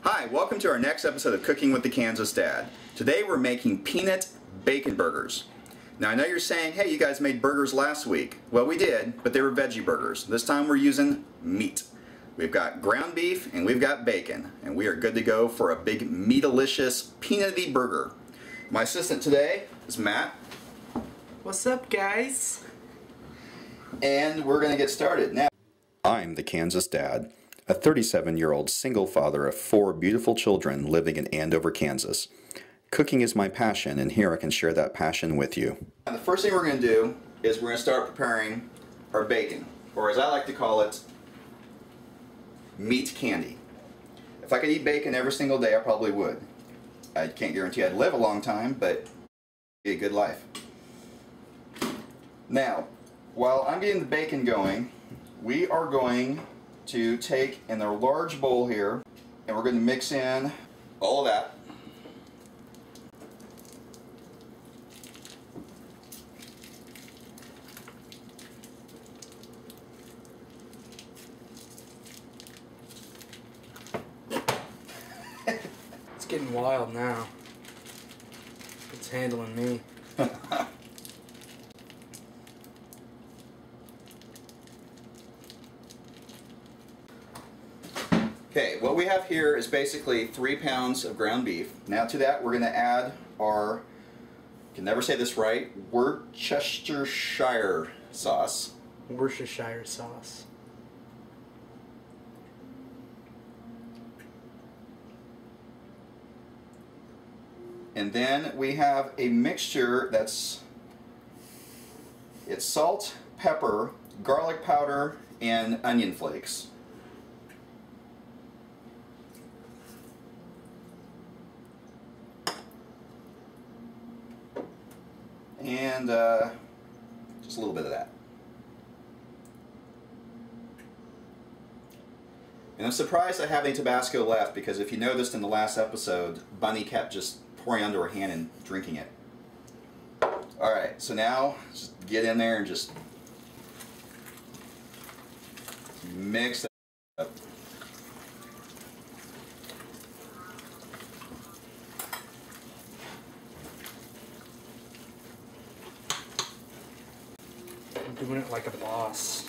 Hi, welcome to our next episode of Cooking with the Kansas Dad. Today we're making peanut bacon burgers. Now I know you're saying, hey, you guys made burgers last week. Well, we did, but they were veggie burgers. This time we're using meat. We've got ground beef and we've got bacon, and we are good to go for a big meatalicious peanutty burger. My assistant today is Matt. What's up, guys? And we're going to get started now. I'm the Kansas Dad, a 37-year-old single father of 4 beautiful children living in Andover, Kansas. Cooking is my passion, and here I can share that passion with you. And the first thing we're going to do is we're going to start preparing our bacon, or as I like to call it, meat candy. If I could eat bacon every single day, I probably would. I can't guarantee I'd live a long time, but it'd be a good life. Now, while I'm getting the bacon going, we are going to take in a large bowl here, and we're going to mix in all of that. It's getting wild now. It's handling me. Okay, what we have here is basically 3 pounds of ground beef. Now to that we're going to add our, I can never say this right, Worcestershire sauce. Worcestershire sauce. And then we have a mixture that's, it's salt, pepper, garlic powder, and onion flakes. And just a little bit of that. And I'm surprised I have any Tabasco left, because if you noticed in the last episode, Bunny kept just pouring onto her hand and drinking it. Alright, so now just get in there and just mix that up. I'm doing it like a boss.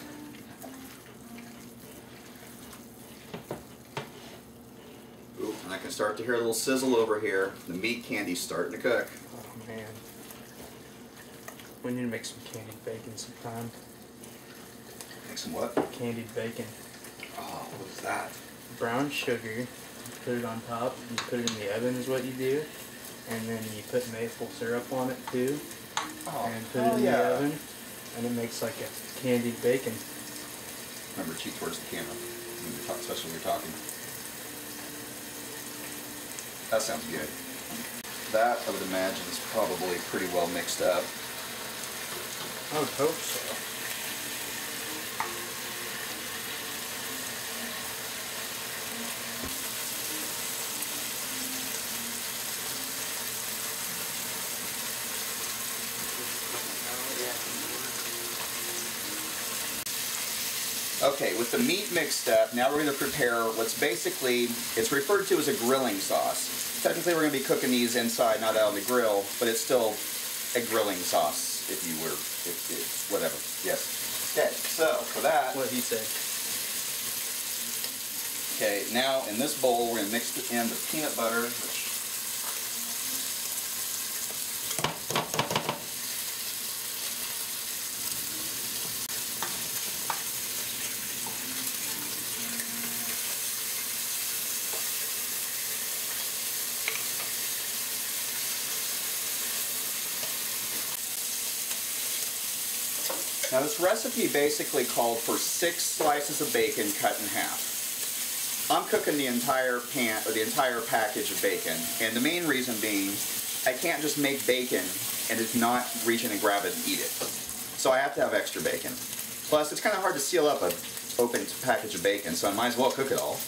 Ooh, and I can start to hear a little sizzle over here. The meat candy's starting to cook. Oh man. We need to make some candied bacon sometime. Make some what? Candied bacon. Oh, what is that? Brown sugar, you put it on top, you put it in the oven is what you do. And then you put maple syrup on it too. Oh, and put it in the oven. And it makes like a candied bacon. Remember, cheek towards the camera, when you're especially when you're talking. That sounds good. That, I would imagine, is probably pretty well mixed up. I would hope so. Okay, with the meat mixed up, now we're going to prepare what's basically, it's referred to as a grilling sauce. Technically we're going to be cooking these inside, not out on the grill, but it's still a grilling sauce, if you were, whatever, yes. Okay, so for that... What did he say? Okay, now in this bowl we're going to mix in the peanut butter, which... Now this recipe basically called for 6 slices of bacon cut in half. I'm cooking the entire pan, or the entire package of bacon, and the main reason being, I can't just make bacon and just not reach in and grab it and eat it. So I have to have extra bacon. Plus, it's kind of hard to seal up an open package of bacon, so I might as well cook it all.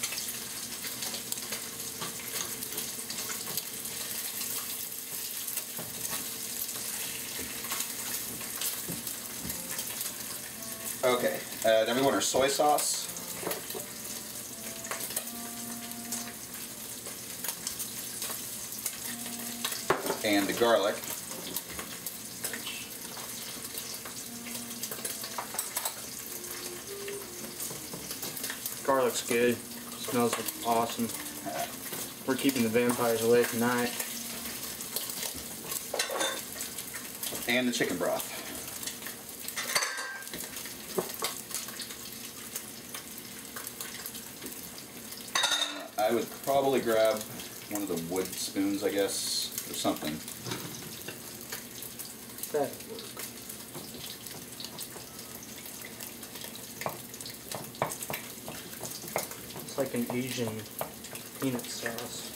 Okay, then we want our soy sauce. and the garlic. Garlic's good. Smells awesome. We're keeping the vampires away tonight. And the chicken broth. I would probably grab one of the wood spoons, I guess, or something. That would work. It's like an Asian peanut sauce.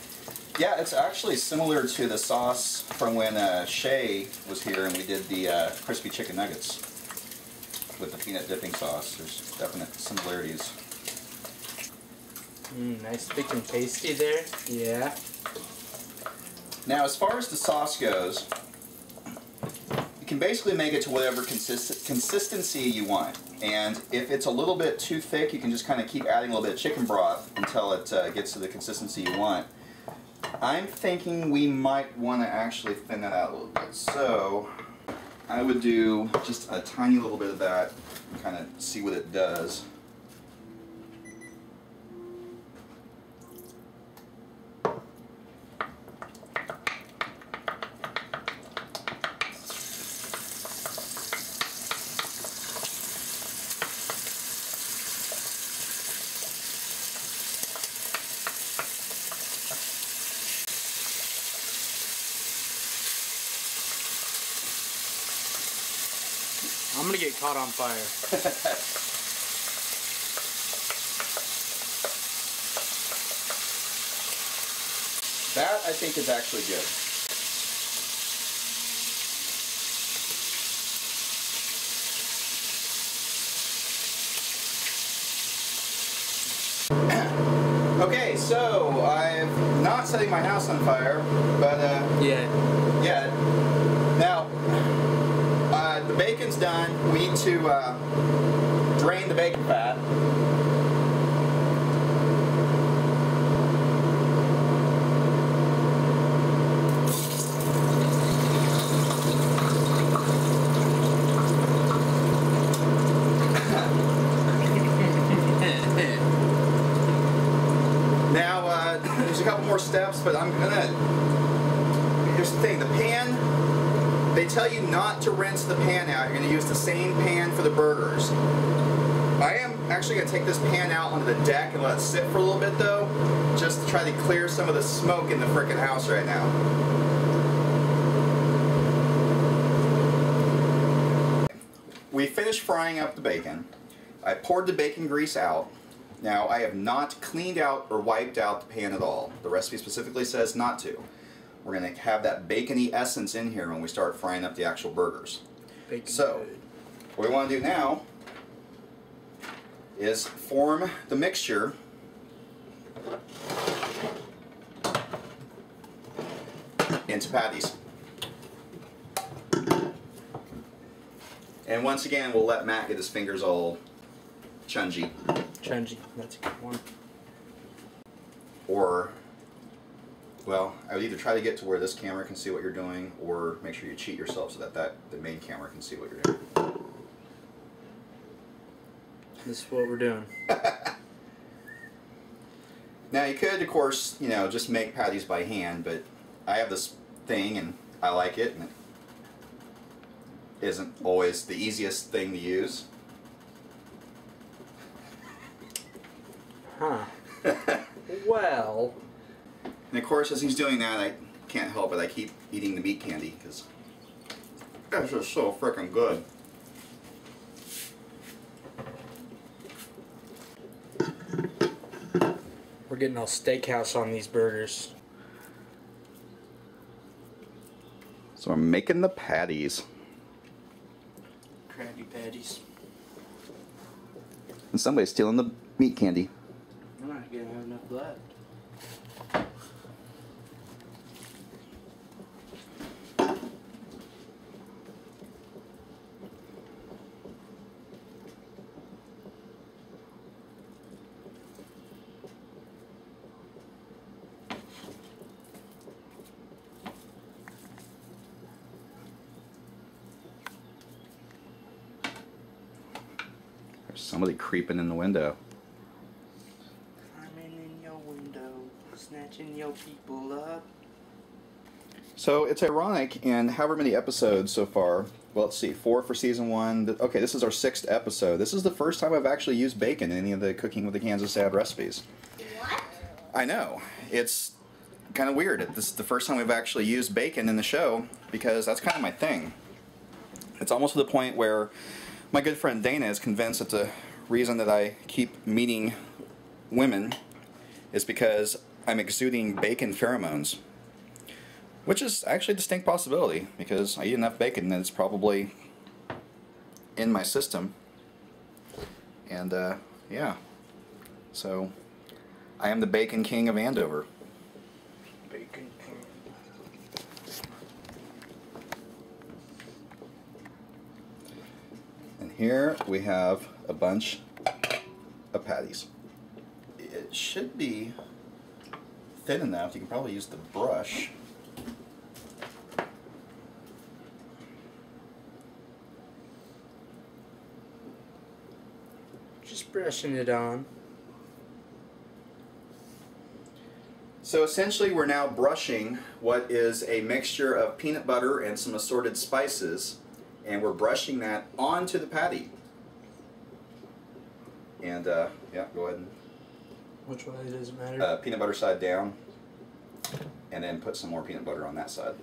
Yeah, it's actually similar to the sauce from when Shay was here and we did the crispy chicken nuggets with the peanut dipping sauce. There's definite similarities. Nice thick and tasty there. Yeah. Now, as far as the sauce goes, you can basically make it to whatever consistency you want. And if it's a little bit too thick, you can just kind of keep adding a little bit of chicken broth until it gets to the consistency you want. I'm thinking we might want to actually thin that out a little bit. So I would do just a tiny little bit of that and kind of see what it does. I'm gonna get caught on fire. That, I think, is actually good. Okay, so I'm not setting my house on fire, but yeah. Now, the bacon's done. We need to drain the bacon fat. Now, there's a couple more steps, but I'm gonna. Here's the thing: the pan. They tell you not to rinse the pan out. You're going to use the same pan for the burgers. I am actually going to take this pan out onto the deck and let it sit for a little bit though, just to try to clear some of the smoke in the frickin' house right now. We finished frying up the bacon. I poured the bacon grease out. Now, I have not cleaned out or wiped out the pan at all. The recipe specifically says not to. We're going to have that bacony essence in here when we start frying up the actual burgers. Bacon so, good. What we want to do now is form the mixture into patties. And once again, we'll let Matt get his fingers all chungy. Chungy, that's a good one. Or, well, I would either try to get to where this camera can see what you're doing, or make sure you cheat yourself so that the main camera can see what you're doing. This is what we're doing. Now you could, of course, you know, just make patties by hand, but I have this thing and I like it, and it isn't always the easiest thing to use. Huh. Well. And of course, as he's doing that, I can't help it. I keep eating the meat candy because that's just so frickin' good. We're getting all steakhouse on these burgers. So I'm making the patties. Krabby Patties. And somebody's stealing the meat candy. I'm not gonna have enough left. Somebody creeping in the window. Climbing in your window, snatching your people up. So it's ironic, in however many episodes so far, well, let's see, 4 for season 1. Okay, this is our 6th episode. This is the first time I've actually used bacon in any of the Cooking with the Kansas Dad recipes. What? I know. It's kind of weird. This is the first time we've actually used bacon in the show, because that's kind of my thing. It's almost to the point where my good friend Dana is convinced that the reason that I keep meeting women is because I'm exuding bacon pheromones. Which is actually a distinct possibility, because I eat enough bacon that it's probably in my system. And, yeah. So, I am the Bacon King of Andover. Bacon King. And here we have a bunch of patties. It should be thin enough. You can probably use the brush. Just brushing it on. So essentially we're now brushing what is a mixture of peanut butter and some assorted spices, and we're brushing that onto the patty. And yeah, go ahead and Which way does it matter? peanut butter side down, and then put some more peanut butter on that side.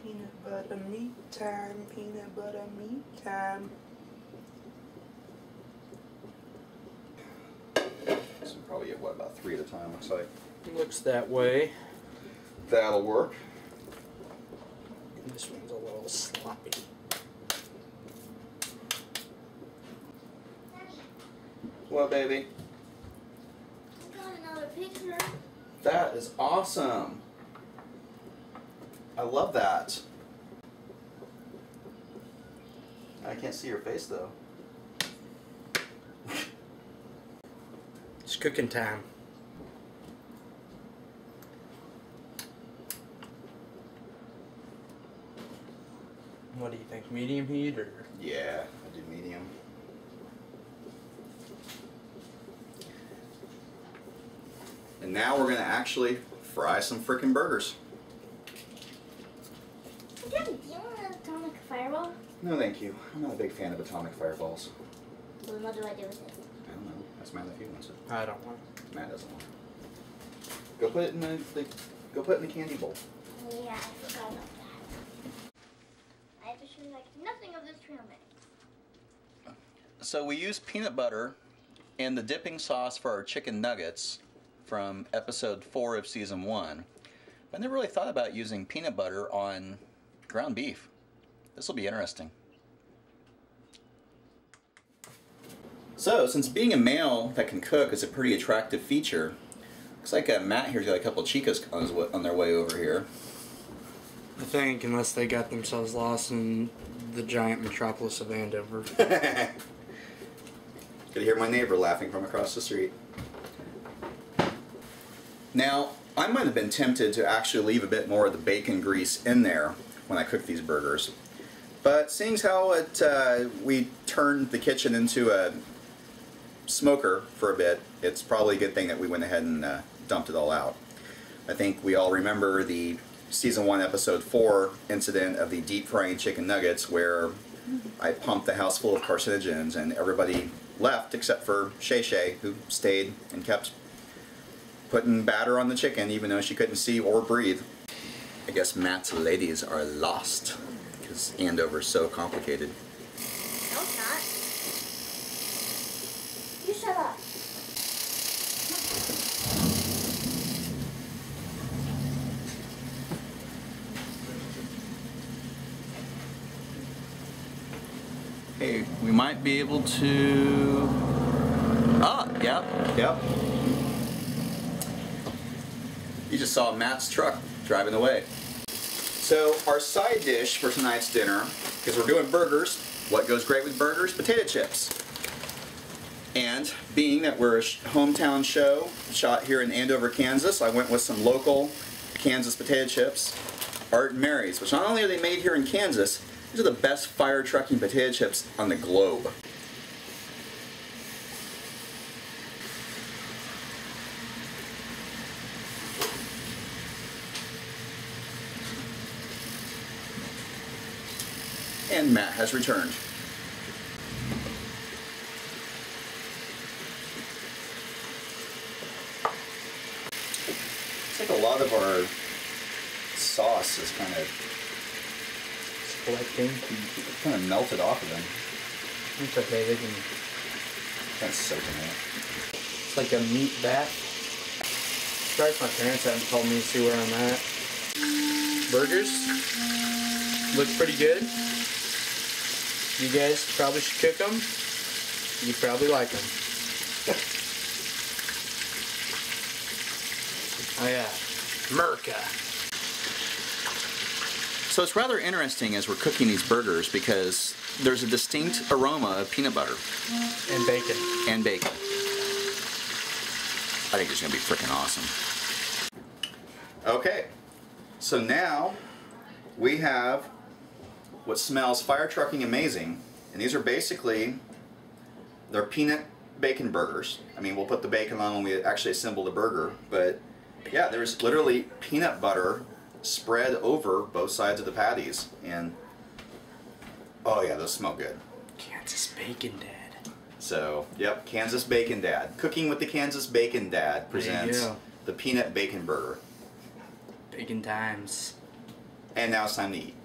Peanut butter meat time, peanut butter meat time. So probably get, what, about 3 at a time, looks like. Looks that way. That'll work. And this one's a little sloppy. What, baby? I got another picture. That is awesome. I love that. I can't see your face though. It's cooking time. What do you think? Medium heat or? Yeah, I do medium. And now we're going to actually fry some frickin' burgers. Do you want an atomic fireball? No, thank you. I'm not a big fan of atomic fireballs. Well, what do I do with it? I don't know. That's Matt if he wants it. I don't want. Matt doesn't want it. Go put it in go put it in the candy bowl. Yeah, I forgot about that. I have to show you like nothing of this trail mix. So we use peanut butter in the dipping sauce for our chicken nuggets from episode 4 of season 1. I never really thought about using peanut butter on ground beef. This will be interesting. So, since being a male that can cook is a pretty attractive feature, looks like Matt here's got a couple of chicas on their way over here. I think, unless they got themselves lost in the giant metropolis of Andover. Could hear my neighbor laughing from across the street. Now, I might have been tempted to actually leave a bit more of the bacon grease in there when I cook these burgers. But seeing as how we turned the kitchen into a smoker for a bit, it's probably a good thing that we went ahead and dumped it all out. I think we all remember the season 1 episode 4 incident of the deep frying chicken nuggets, where I pumped the house full of carcinogens and everybody left except for Shay Shay, who stayed and kept putting batter on the chicken even though she couldn't see or breathe. I guess Matt's ladies are lost because Andover's so complicated. No, it's not. You shut up. Hey, we might be able to... Ah, yep. You just saw Matt's truck driving away. So our side dish for tonight's dinner, because we're doing burgers, what goes great with burgers? Potato chips. And being that we're a hometown show shot here in Andover, Kansas, I went with some local Kansas potato chips, Art and Mary's, which not only are they made here in Kansas, These are the best fire trucking potato chips on the globe. And Matt has returned. It's like a lot of our sauce is kind of Collecting. kind of melted off of them. It's okay, they can. Kind of soaking in it. It's like a meat bath. Surprised my parents haven't told me to see where I'm at. Burgers look pretty good. You guys probably should cook them. You probably like them. Oh yeah, America. So it's rather interesting as we're cooking these burgers because there's a distinct aroma of peanut butter. And bacon. And bacon. I think it's going to be freaking awesome. Okay, so now we have what smells fire trucking amazing, and these are basically, they're peanut bacon burgers. I mean, we'll put the bacon on when we actually assemble the burger, but yeah, there's literally peanut butter spread over both sides of the patties, and oh yeah, those smell good. Kansas Bacon Dad. So, yep, Kansas Bacon Dad. Cooking with the Kansas Bacon Dad presents the peanut bacon burger. Bacon times. And now it's time to eat.